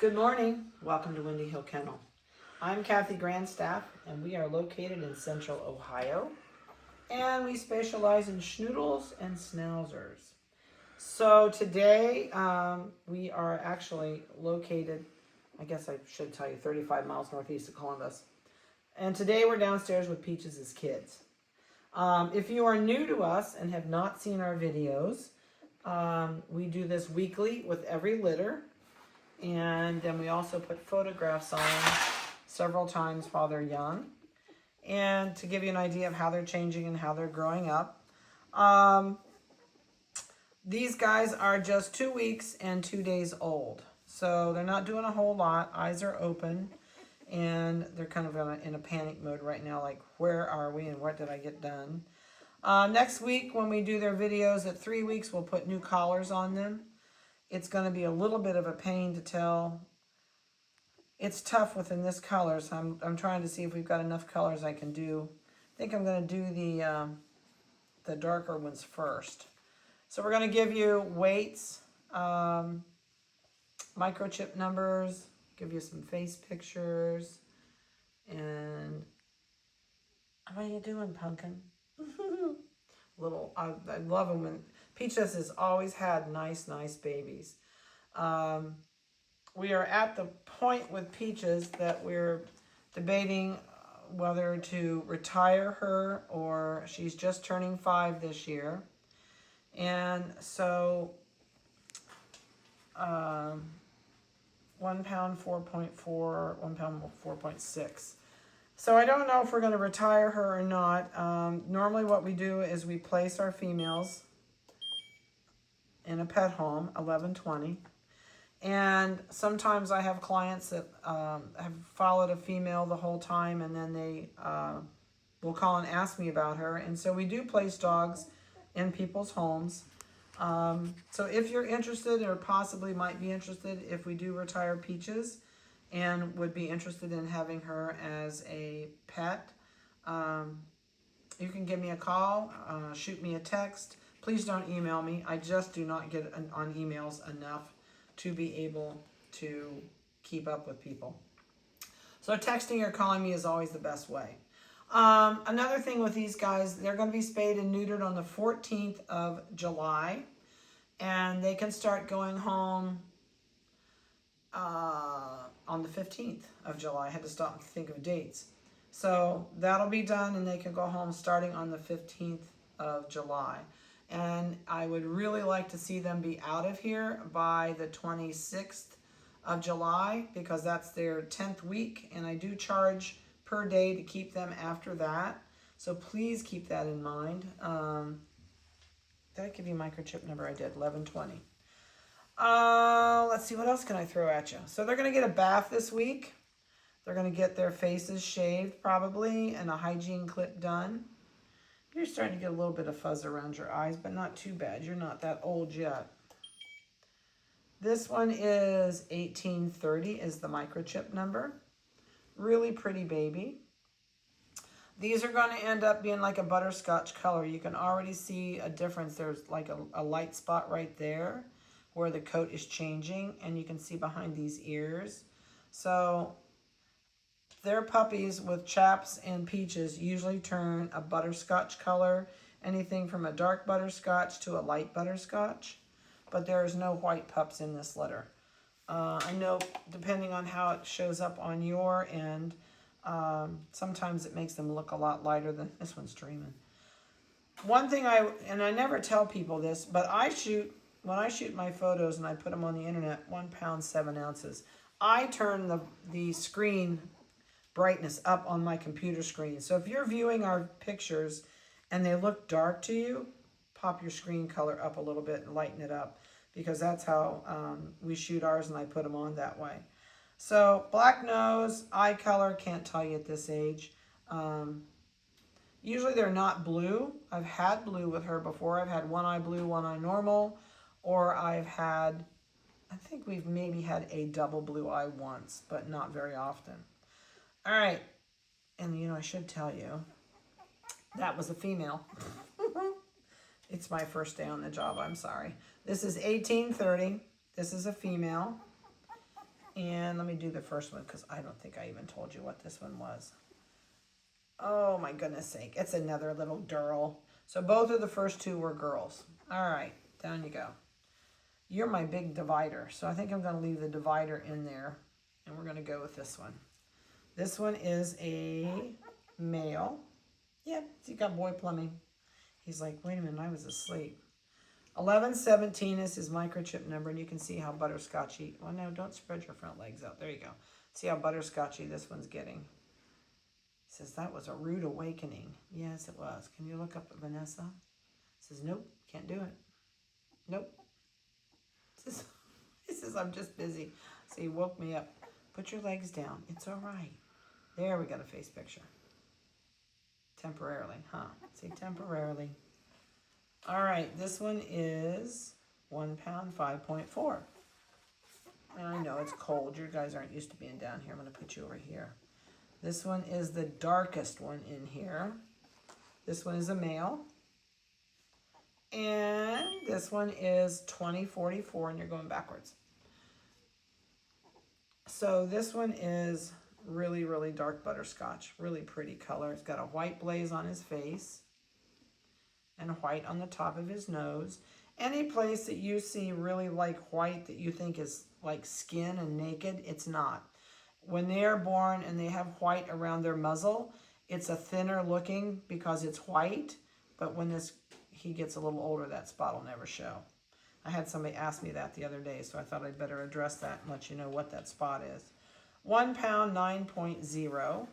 Good morning. Welcome to Windy Hill Kennel. I'm Kathy Grandstaff, and we are located in Central Ohio, and we specialize in Schnoodles and Schnauzers. So today we are actually located, I guess I should tell you, 35 miles northeast of Columbus. And today we're downstairs with Peaches' kids. If you are new to us and have not seen our videos, we do this weekly with every litter. And then we also put photographs on several times while they're young. And to give you an idea of how they're changing and how they're growing up. These guys are just 2 weeks and 2 days old. So they're not doing a whole lot. Eyes are open. And they're kind of in a panic mode right now. Like, where are we and what did I get done? Next week when we do their videos at 3 weeks, we'll put new collars on them. It's going to be a little bit of a pain to tell. It's tough within this color, so I'm trying to see if we've got enough colors I can do. I think I'm going to do the darker ones first. So we're going to give you weights, microchip numbers, give you some face pictures, and what are you doing, Pumpkin? I love them when Peaches has always had nice babies. We are at the point with Peaches that we're debating whether to retire her, or she's just turning 5 this year. And so 1 pound 4.4, 1 pound 4.6. So I don't know if we're going to retire her or not. Normally what we do is we place our females in a pet home, 1120. And sometimes I have clients that have followed a female the whole time, and then they will call and ask me about her. And so we do place dogs in people's homes. So if you're interested, or possibly might be interested, if we do retire Peaches and would be interested in having her as a pet, you can give me a call, shoot me a text. Please don't email me. I just do not get on emails enough to be able to keep up with people. So texting or calling me is always the best way. Another thing with these guys, they're going to be spayed and neutered on the 14th of July. And they can start going home on the 15th of July. I had to stop and think of dates. So that'll be done, and they can go home starting on the 15th of July. And I would really like to see them be out of here by the 26th of July, because that's their 10th week, and I do charge per day to keep them after that. So please keep that in mind. Did I give you microchip number? I did, 1120. Let's see, what else can I throw at you? So they're going to get a bath this week. They're going to get their faces shaved probably, and a hygiene clip done. You're starting to get a little bit of fuzz around your eyes, but not too bad. You're not that old yet. This one is 1830 is the microchip number. Really pretty baby. These are going to end up being like a butterscotch color. You can already see a difference. There's like a light spot right there where the coat is changing, and you can see behind these ears. So their puppies with Chaps and Peaches usually turn a butterscotch color, anything from a dark butterscotch to a light butterscotch, but there's no white pups in this litter. I know depending on how it shows up on your end, sometimes it makes them look a lot lighter than this one's dreaming. One thing I never tell people this, but when I shoot my photos and I put them on the internet, 1 pound 7 ounces. I turn the screen brightness up on my computer screen. So if you're viewing our pictures and they look dark to you, pop your screen color up a little bit and lighten it up, because that's how we shoot ours, and I put them on that way. So black nose, eye color, can't tell you at this age. Usually they're not blue. I've had blue with her before. I've had one eye blue, one eye normal, or I think we've maybe had a double blue eye once, but not very often. All right, and I should tell you, that was a female. It's my first day on the job, I'm sorry. This is 1830. This is a female. And let me do the first one because I don't think I even told you what this one was. Oh my goodness sake. It's another little girl. So both of the first two were girls. All right, down you go. You're my big divider. So I think I'm going to leave the divider in there. And we're going to go with this one. This one is a male. Yeah, he got boy plumbing. He's like, wait a minute, I was asleep. 1117 is his microchip number, and you can see how butterscotchy. Well, no, don't spread your front legs out. There you go. See how butterscotchy this one's getting. He says, that was a rude awakening. Yes, it was. Can you look up at Vanessa? He says, nope, can't do it. Nope. He says, I'm just busy. So he woke me up. Put your legs down. It's all right. There, we got a face picture. Temporarily, huh? See, temporarily. All right, this one is 1 pound, 5.4. And I know it's cold. You guys aren't used to being down here. I'm going to put you over here. This one is the darkest one in here. This one is a male. And this one is 2044, and you're going backwards. So this one is really, really dark butterscotch. Really pretty color. It's got a white blaze on his face and white on the top of his nose. Any place that you see really like white that you think is like skin and naked, it's not. When they are born and they have white around their muzzle, it's a thinner looking because it's white. But when he gets a little older, that spot will never show. I had somebody ask me that the other day, so I thought I'd better address that and let you know what that spot is. 1 pound, 9.0.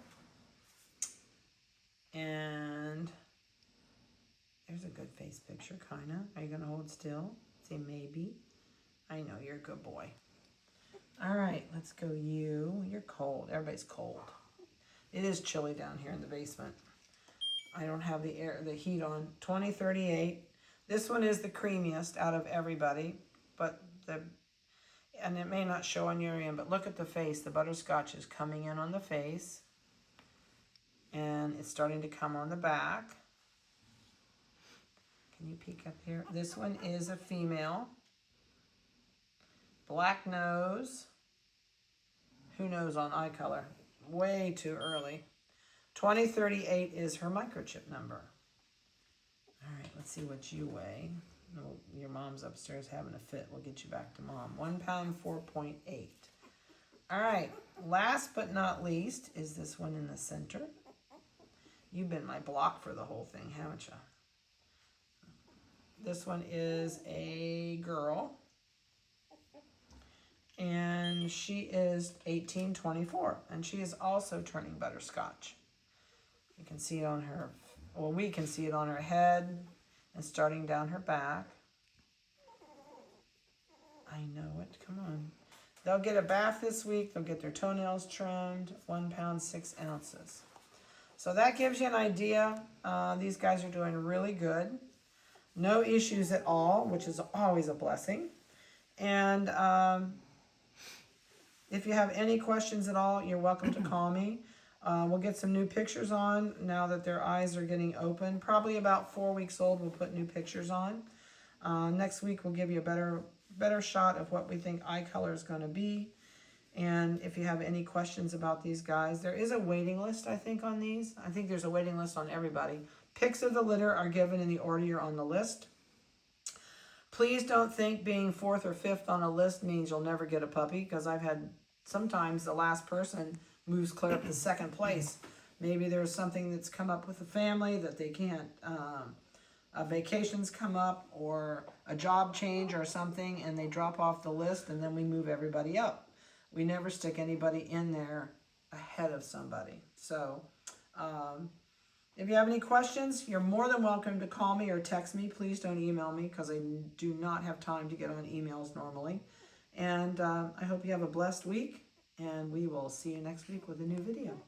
And there's a good face picture, kind of. Are you going to hold still? Say maybe. I know, you're a good boy. All right, let's go you. You're cold. Everybody's cold. It is chilly down here in the basement. I don't have the heat on. 2038. This one is the creamiest out of everybody, and it may not show on your end, but look at the face. The butterscotch is coming in on the face, and it's starting to come on the back. Can you peek up here? This one is a female. Black nose. Who knows on eye color? Way too early. 2038 is her microchip number. All right, let's see what you weigh. No, your mom's upstairs having a fit. We'll get you back to mom. 1 pound, 4.8. All right, last but not least is this one in the center. You've been my block for the whole thing, haven't you? This one is a girl. And she is 1824. And she is also turning butterscotch. You can see it on her, well, we can see it on her head and starting down her back. I know it, come on. They'll get a bath this week. They'll get their toenails trimmed. 1 pound, 6 ounces. So that gives you an idea. These guys are doing really good. No issues at all, which is always a blessing. And if you have any questions at all, you're welcome to call me. We'll get some new pictures on now that their eyes are getting open. Probably about 4 weeks old, we'll put new pictures on. Next week, we'll give you a better shot of what we think eye color is going to be. And if you have any questions about these guys, there is a waiting list, I think, on these. I think there's a waiting list on everybody. Pics of the litter are given in the order you're on the list. Please don't think being 4th or 5th on a list means you'll never get a puppy, because I've had sometimes the last person moves clear up to 2nd place. Maybe there's something that's come up with the family that they can't, vacations come up or a job change or something, and they drop off the list, and then we move everybody up. We never stick anybody in there ahead of somebody. So if you have any questions, you're more than welcome to call me or text me. Please don't email me because I do not have time to get on emails normally. And I hope you have a blessed week, and we will see you next week with a new video.